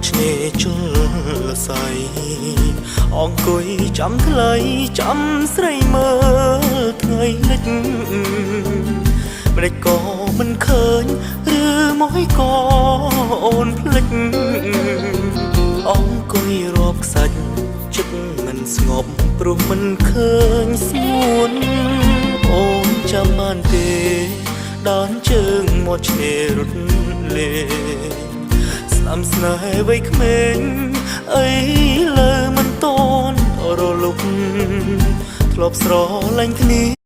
ឆ្នេរជលស័យអង្គុយចាំថ្លៃចាំស្រីមើលថ្ងៃលិចម្ដេចក៏មិនឃើញឬមួយក៏អូនភ្លេចអង្គុយរាប់ខ្សាច់ចិត្តមិនស្ងប់ព្រោះមិនឃើញស្ងួនអូនចាំបានទេដើរជើងមាត់ឆ្នេររត់លេងស្នាមស្នេហ៍វ័យក្មេងអីលើមិនតន់រលុកធ្លាប់ស្រឡាញ់គ្នា